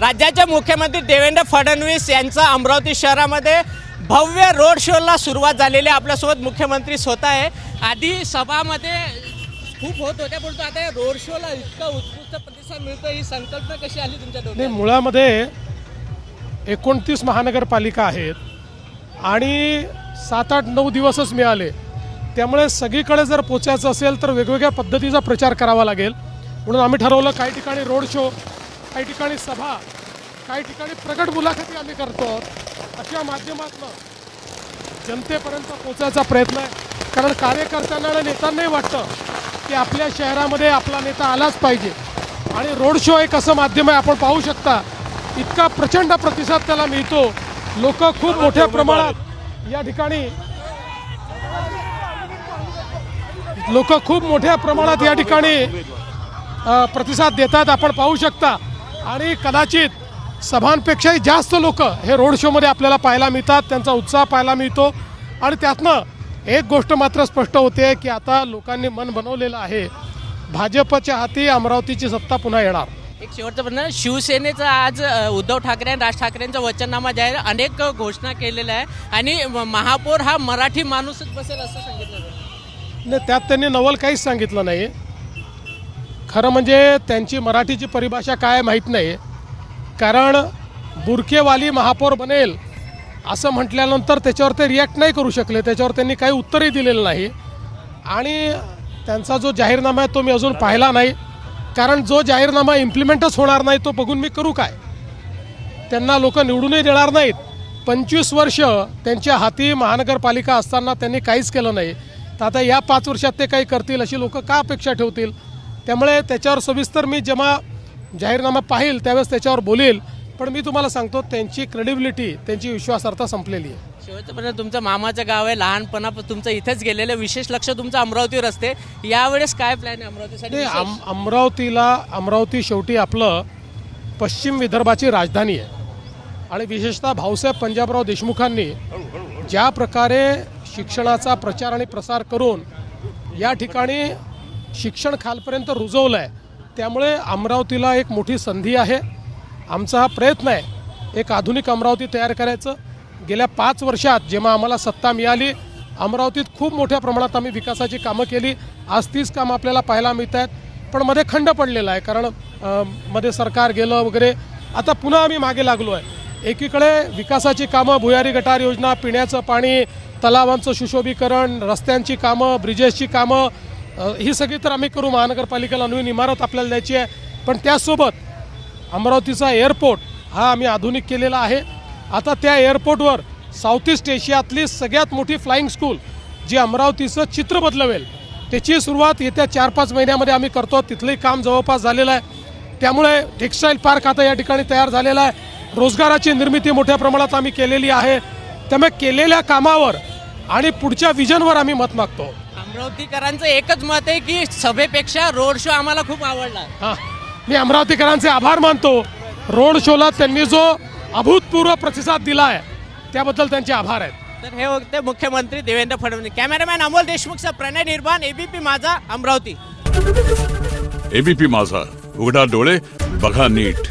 राज्याचे मुख्यमंत्री देवेंद्र फडणवीस यांचा अमरावती शहरामध्ये भव्य रोड शोला सुरुवात झालेली आहे। आपल्यासोबत मुख्यमंत्री स्वतः आहे। आधी सभामध्ये खूप होत होत्या, परंतु आता रोड शोला इतका उत्कृष्ट प्रतिसाद मिळतो, ही संकल्पना कशी आली तुमच्या डोक्यात? मुळामध्ये 29 महानगरपालिका आहेत आणि 7-8-9 दिवसच मिळाले, त्यामुळे सगळीकडे जर पोचायचं असेल तर वेगवेगळ्या पद्धतीचा प्रचार करावा लागेल। म्हणून आम्ही ठरवलं काही ठिकाणी रोड शो, काही ठिकाणी सभा, काही ठिकाणी प्रगट मुलाखती आम्ही करतो। अशा माध्यमातून जनतेपर्यंत पोचायचा प्रयत्न आहे, कारण कार्यकर्त्यांना आणि नेत्यांनाही वाटतं की आपल्या शहरामध्ये आपला नेता आलाच पाहिजे आणि रोड शो एक असं माध्यम आहे। आपण पाहू शकता इतका प्रचंड प्रतिसाद त्याला मिळतो। लोक खूप मोठ्या प्रमाणात या ठिकाणी प्रतिसाद देतात, आपण पाहू शकता। आणि कदाचित सभांपेक्षाही जास्त लोक हे रोड शोमध्ये आपल्याला पाहायला मिळतात, त्यांचा उत्साह पाहायला मिळतो। आणि त्यातनं एक गोष्ट मात्र स्पष्ट होते की आता लोकांनी मन बनवलेलं आहे, भाजपच्या हाती अमरावतीची सत्ता पुन्हा येणार। एक शेवटचा प्रश्न, शिवसेनेचा आज उद्धव ठाकरे आणि राज ठाकरेंचा वचननामा जाहीर अनेक घोषणा केलेल्या आहे आणि महापौर हा मराठी माणूसच बसेल असं सांगितलं नाही, त्यात त्यांनी नवल काहीच सांगितलं नाही। खरं म्हणजे त्यांची मराठीची परिभाषा काय माहीत नाही, कारण बुरखेवाली महापौर बनेल असं म्हटल्यानंतर त्याच्यावर ते रिॲक्ट नाही करू शकले, त्याच्यावर त्यांनी काही उत्तरही दिलेलं नाही। आणि त्यांचा जो जाहीरनामा आहे तो मी अजून पाहिला नाही, कारण जो जाहीरनामा इम्प्लिमेंटच होणार नाही तो बघून मी करू काय? त्यांना लोक निवडूनही देणार नाहीत। 25 वर्ष त्यांच्या हाती महानगरपालिका असताना त्यांनी काहीच केलं नाही, तर आता या 5 वर्षात ते काही करतील अशी लोक का अपेक्षा ठेवतील? त्यामुळे त्याच्यावर सविस्तर मी जेव्हा जाहीरनामा पाहील त्यावेळेस त्याच्यावर बोलेल, पण मी तुम्हाला सांगतो त्यांची क्रेडिबिलिटी, त्यांची विश्वासार्हता संपलेली आहे। शेवटचं तुमचं मामाचं गाव आहे, लहानपणापासून तुमचं इथेच गेलेलं, विशेष लक्ष तुमचं अमरावतीवर असते, यावेळेस काय प्लॅन आहे अमरावतीसाठी? अमरावती शेवटी आपलं पश्चिम विदर्भाची राजधानी आहे आणि विशेषतः भाऊसाहेब पंजाबराव देशमुखांनी ज्या प्रकारे शिक्षणाचा प्रचार आणि प्रसार करून या ठिकाणी शिक्षण खालपर्यंत रुजवलं आहे, त्यामुळे अमरावतीला एक मोठी संधी आहे। आमचा हा प्रयत्न आहे एक आधुनिक अमरावती तयार करायचं। गेल्या 5 वर्षात जेव्हा आम्हाला सत्ता मिळाली, अमरावतीत खूप मोठ्या प्रमाणात आम्ही विकासाची कामं केली। आज 30 कामं आपल्याला पाहायला मिळत आहेत, पण मध्ये खंड पडलेला आहे, कारण मध्ये सरकार गेलं वगैरे। आता पुन्हा आम्ही मागे लागलो आहे। एकीकडे विकासाची कामं, भुयारी गटार योजना, पिण्याचं पाणी, तलावांचं सुशोभीकरण, रस्त्यांची कामं, ब्रिजेसची कामं, ही सगळी तर आम्ही करू। महानगरपालिकेला नवीन इमारत आपल्याला द्यायची आहे, पण त्यासोबत अमरावतीचा एअरपोर्ट हा आम्ही आधुनिक केलेला आहे। आता त्या एअरपोर्टवर साऊथ ईस्ट एशियातली सगळ्यात मोठी फ्लाइंग स्कूल जी अमरावतीचं चित्र बदलवेल, त्याची सुरुवात येत्या 4-5 महिन्यामध्ये आम्ही करतो। तिथलंही काम जवळपास झालेलं आहे, त्यामुळे टेक्स्टाईल पार्क आता या ठिकाणी तयार झालेला आहे। रोजगाराची निर्मिती मोठ्या प्रमाणात आम्ही केलेली आहे। त्यामुळे केलेल्या कामावर आणि पुढच्या विजनवर आम्ही मत मागतो। अमरावतीकरांचं एकच मत आहे की सभेपेक्षा रोड शो आम्हाला खूप आवडला। हां, मी अमरावतीकरांचे आभार मानतो। रोड शोला त्यांनी जो अभूतपूर्व प्रतिसाद दिला आहे त्याबद्दल त्यांचे आभार आहेत। तर हे होते मुख्यमंत्री देवेंद्र फडणवीस। कॅमेरामॅन अमोल देशमुखचा प्रणय निर्माण, एबीपी माझा, अमरावती। एबीपी माझा, उघडा डोळे बघा नीट।